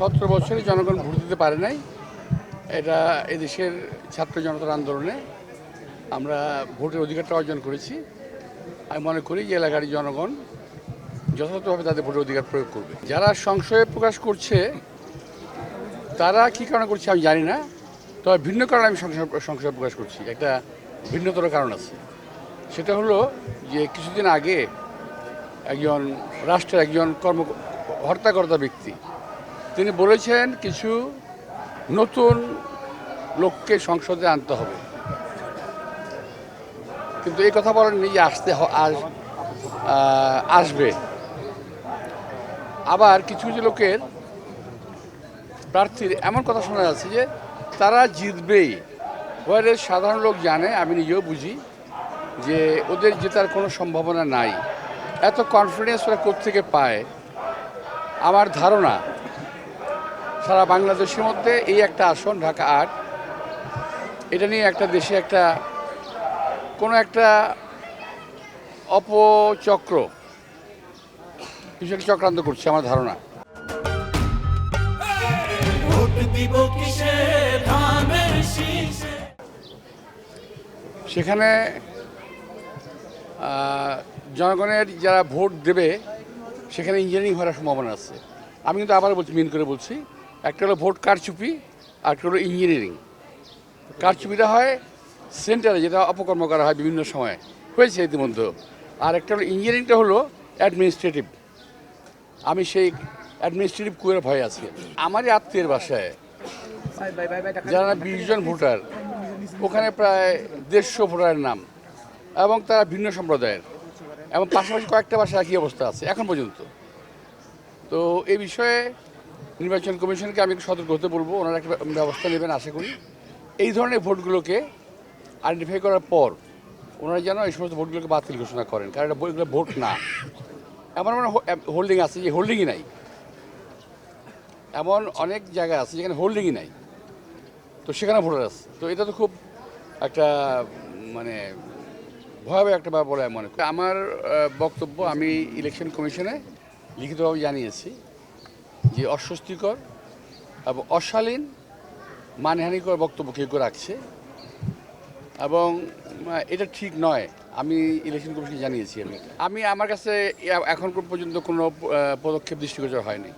17 বছরে জনগণ ভোট দিতে পারে নাই। এটা এদেশের ছাত্র জনতার আন্দোলনে আমরা ভোটের অধিকারটা অর্জন করেছি। আমি মনে করি যে এলাকার জনগণ যথাযথভাবে তাদের ভোটের অধিকার প্রয়োগ করবে। যারা সংশয় প্রকাশ করছে তারা কী কারণে করছে আমি জানি না, তবে ভিন্ন কারণে আমি সংশয় প্রকাশ করছি। একটা ভিন্নতর কারণ আছে, সেটা হলো যে কিছুদিন আগে একজন রাষ্ট্রের একজন হত্যাকর্তা ব্যক্তি তিনি বলেছেন কিছু নতুন লোককে সংসদে আনতে হবে, কিন্তু এই কথা বলেননি যে আসবে। আবার কিছু কিছু লোকের প্রার্থীর এমন কথা শোনা যাচ্ছে যে তারা জিতবেই। ওদের সাধারণ লোক জানে, আমি নিজেও বুঝি যে ওদের জেতার কোনো সম্ভাবনা নাই। এত কনফিডেন্স ওরা কোত্থেকে পায়? আমার ধারণা সারা বাংলাদেশের মধ্যে এই একটা আসন ঢাকা ৮, এটা নিয়ে একটা দেশে কোনো একটা অপচক্র কিছু একটা চক্রান্ত করছে আমার ধারণা। সেখানে জনগণের যারা ভোট দেবে সেখানে ইঞ্জিনিয়ারিং হওয়ার সম্ভাবনা আছে। আমি কিন্তু আবার বলছি, মিন করে বলছি, একটা হলো ভোট কারচুপি আর একটা হলো ইঞ্জিনিয়ারিং। কারচুপিটা হয় সেন্টারে, যেটা অপকর্ম করা হয় বিভিন্ন সময়, হয়েছে ইতিমধ্যে। আর একটা হলো ইঞ্জিনিয়ারিংটা হলো অ্যাডমিনিস্ট্রেটিভ। আমি সেই অ্যাডমিনিস্ট্রেটিভ কুয়ের ভয় আছি। আমারই আত্মীয়ের বাসায় যারা 20 জন ভোটার, ওখানে প্রায় 150 ভোটারের নাম, এবং তারা ভিন্ন সম্প্রদায়ের, এবং পাশাপাশি কয়েকটা বাসায় একই অবস্থা আছে এখন পর্যন্ত। তো এই বিষয়ে নির্বাচন কমিশনকে আমি একটু সতর্ক হতে বলবো, ওনারা একটা ব্যবস্থা নেবেন আশা করি। এই ধরনের ভোটগুলোকে আইডেন্টিফাই করার পর ওনারা যেন এই সমস্ত ভোটগুলোকে বাতিল ঘোষণা করেন, কারণ এটা ভোট না। এমন হোল্ডিং আছে যে হোল্ডিংই নাই, এমন অনেক জায়গা আছে যেখানে হোল্ডিংই নাই, তো সেখানে ভোটার আছে। তো এটা তো খুব একটা মানে ভয়াবহ একটা ব্যাপার বলে আমি মনে করি। আমার বক্তব্য, আমি ইলেকশন কমিশনে লিখিতভাবে জানিয়েছি যে অস্বস্তিকর এবং অশালীন মানহানিকর বক্তব্য কেউ কেউ রাখছে, এবং এটা ঠিক নয়। আমি ইলেকশন কমিশনকে জানিয়েছি। আমি আমার কাছে এখন পর্যন্ত কোনো পদক্ষেপ দৃষ্টিগোচর হয়নি।